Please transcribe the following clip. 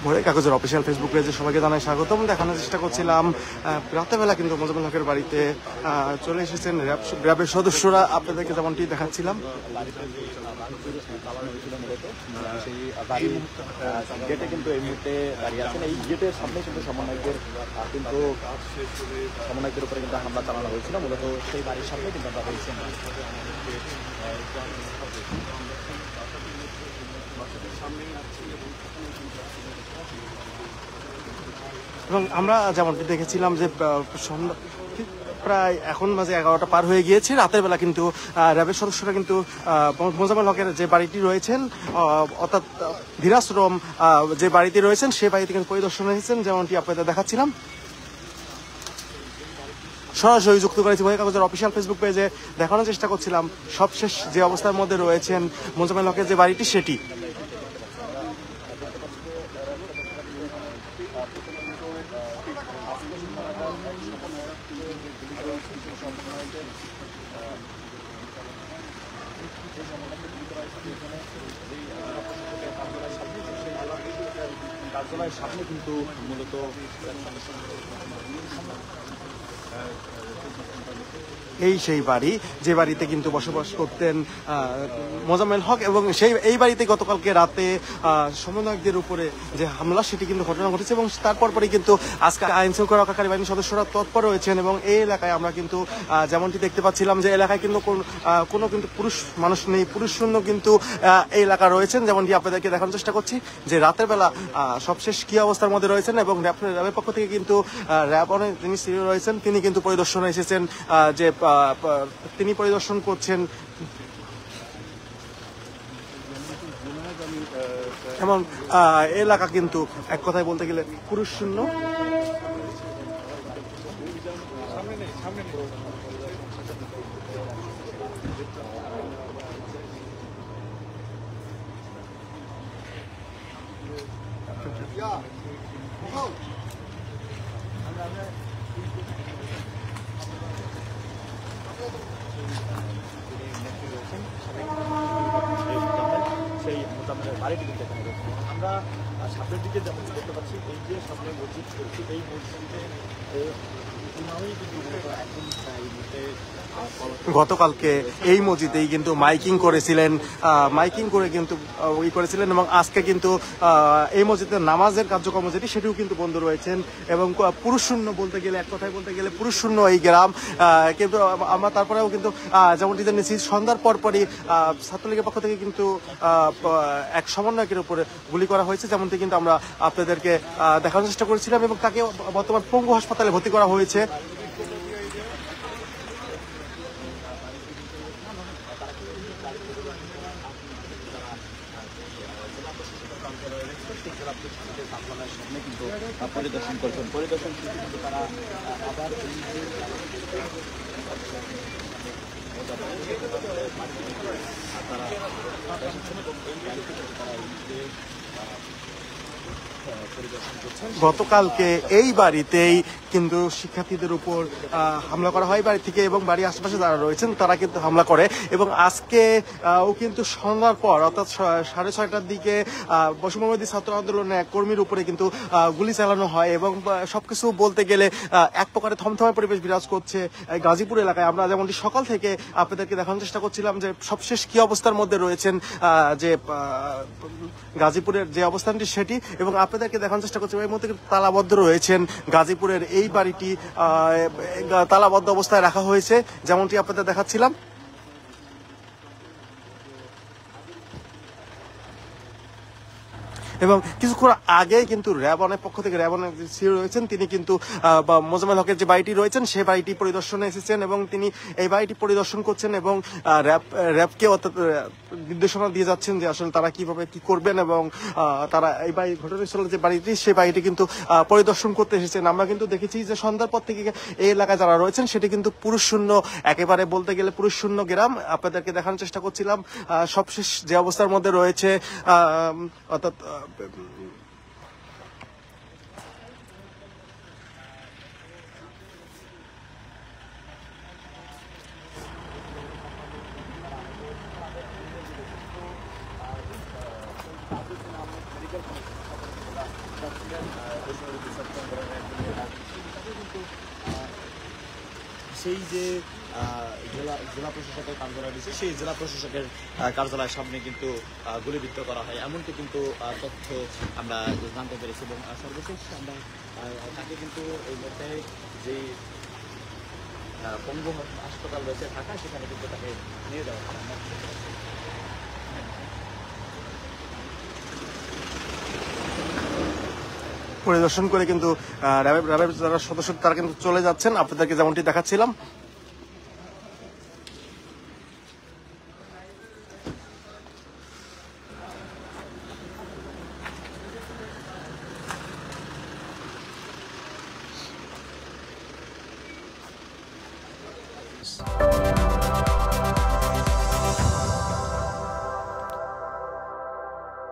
ভোরের কাগজের official Facebook পেজে সবাইকে জানাই স্বাগতম। দেখানোর চেষ্টা করছিলাম রাতেরবেলা কিন্তু মোজাম্মেল হকের বাড়িতে চলে এসেছেন র্যাবের সদস্যরা, আপনাদেরকে যেমনটি দেখাচ্ছিলাম। সেই বাড়ির গেটে কিন্তু এই মুহূর্তে দাঁড়িয়ে আছেন। এই গেটের সামনে কিন্তু সমন্বয়কদের উপরে কিন্তু হামলা চালানো হয়েছিল। মূলত সেই বাড়ির সামনে কিন্তু আমরা হয়েছেন এবং আমরা যেমনটি দেখেছিলাম যে প্রায় এখন মাঝে 11টা পার হয়ে গিয়েছে। রাতের বেলা কিন্তু র্যাবের সদস্যরা কিন্তু মোজাম্মেল হকের যে বাড়িটি রয়েছেন, অর্থাৎ ধীরাশ্রম যে বাড়িতে রয়েছেন সে বাড়িতে কিন্তু পরিদর্শন হয়েছেন, যেমনটি আপনাদের দেখাচ্ছিলাম। সরাসরি যুক্ত করেছি ভোরের কাগজের অফিসিয়াল ফেসবুক পেজে, দেখানোর চেষ্টা করছিলাম সবশেষ যে অবস্থার মধ্যে রয়েছেন মোজাম্মেল হকের যে বাড়িটি সেটি। কার্যালয়ের সামনে কিন্তু মূলত এই সেই বাড়ি যে বাড়িতে কিন্তু বসবাস করতেন মোজাম্মেল হক, এবং এই বাড়িতে গতকালকে রাতে সমন্বয়কদের উপরে যে হামলা সেটি কিন্তু ঘটনা ঘটেছে, এবং তারপর পরই কিন্তু আজকে আইন শৃঙ্খলা রক্ষাকারী বাহিনীর সদস্যরা তৎপর রয়েছেন। এবং এই এলাকায় আমরা কিন্তু যেমনটি দেখতে পাচ্ছিলাম যে এলাকায় কিন্তু কোনো কিন্তু পুরুষ মানুষ নেই, পুরুষ শূন্য কিন্তু এই এলাকা রয়েছেন। যেমনটি আপনাদেরকে দেখানোর চেষ্টা করছি যে রাতের বেলা সবশেষ কি অবস্থার মধ্যে রয়েছেন, এবং র্যাবের পক্ষ থেকে কিন্তু র্যাব অনেক যিনি সিনিয়র রয়েছেন তিনি কিন্তু পরিদর্শনে এসেছেন, যে তিনি পরিদর্শন করছেন। এবং এলাকা কিন্তু এক কথায় বলতে গেলে পুরুষ শূন্য। সেই মোজাম্মেলের বাড়িটি কিন্তু এখানে রয়েছে। আমরা সামনের দিকে যেমন দেখতে পাচ্ছি, এই যে সামনে মসজিদ রয়েছে, এই মসজিদে গতকালকে এই মসজিদেই কিন্তু মাইকিং করে কিন্তু করেছিলেন, এবং আজকে কিন্তু এই মসজিদের নামাজের কার্যক্রম যেটি সেটিও কিন্তু বন্ধ রয়েছেন। এবং পুরুষ শূন্য বলতে গেলে, এক কথায় বলতে গেলে পুরুষ শূন্য এই গ্রাম। কিন্তু আমরা তারপরেও কিন্তু যেমনটি জেনেছি সন্ধ্যার পরপরই ছাত্রলীগের পক্ষ থেকে কিন্তু এক সমন্বয়কের উপরে গুলি করা হয়েছে, যেমনটি কিন্তু আমরা আপনাদেরকে দেখানোর চেষ্টা করেছিলাম, এবং তাকে বর্তমান পঙ্গু হাসপাতালে ভর্তি করা হয়েছে। পরিদর্শন করছেন, পরিদর্শন কিন্তু তারা আবার গতকালকে এই বাড়িতেই কিন্তু শিক্ষার্থীদের উপর হামলা করা হয় বাড়ি থেকে, এবং বাড়ির আশেপাশে যারা রয়েছেন তারা কিন্তু হামলা করে। এবং আজকে ও কিন্তু সন্ধ্যার পর অর্থাৎ 6:30টার দিকে বৈষম্যবিরোধী ছাত্র আন্দোলনের এক কর্মীর উপরে কিন্তু গুলি চালানো হয়, এবং সবকিছু বলতে গেলে এক প্রকারে থমথমে পরিবেশ বিরাজ করছে গাজীপুর এলাকায়। আমরা যেমনটি সকাল থেকে আপনাদেরকে দেখানোর চেষ্টা করছিলাম যে সবশেষ কি অবস্থার মধ্যে রয়েছেন যে গাজীপুরের যে অবস্থানটি সেটি, এবং আপনাদেরকে দেখানোর চেষ্টা করছি এই মুহূর্তে তালাবদ্ধ রয়েছেন গাজীপুরের এই বাড়িটি, তালাবদ্ধ অবস্থায় রাখা হয়েছে যেমনটি আপনাদের দেখাচ্ছিলাম। এবং কিছুক্ষণ আগে কিন্তু র্যাবনের পক্ষ থেকে র্যাবনের সিও রয়েছেন তিনি কিন্তু মোজাম্মেল হকের যে বাড়িটি রয়েছেন সেই বাড়িটি পরিদর্শনে এসেছেন, এবং তিনি এই বাড়িটি পরিদর্শন করছেন, এবং র্যাবকে অর্থাৎ নির্দেশনা দিয়ে যাচ্ছেন যে আসলে তারা কিভাবে কি করবেন, এবং তারা এই বাড়ি ঘটনাস্থলে যে বাড়িটি সেই বাড়িটি কিন্তু পরিদর্শন করতে এসেছেন। আমরা কিন্তু দেখেছি যে সন্ধ্যার পর থেকে এই এলাকায় যারা রয়েছেন সেটি কিন্তু পুরুষ শূন্য, একেবারে বলতে গেলে পুরুষ শূন্য গ্রাম। আপনাদেরকে দেখানোর চেষ্টা করছিলাম সবশেষ যে অবস্থার মধ্যে রয়েছে, অর্থাৎ সেই যে জেলা প্রশাসকের কার্যালয় রয়েছে সেই জেলা প্রশাসকের কার্যালয়ের সামনে কিন্তু গুলিবিদ্ধ করা হয় এমনকি কিন্তু তথ্য আমরা জানতে পেরেছি এবং সর্বশেষ আমরা তাকে কিন্তু এই মধ্যে যে পঙ্গু হাসপাতাল রয়েছে ঢাকা সেখানে কিন্তু তাকে নিয়ে যাওয়া হয়। পরিদর্শন করে কিন্তু র্যাবের যারা সদস্য তারা কিন্তু চলে যাচ্ছেন, আপনাদেরকে যেমনটি দেখাচ্ছিলাম।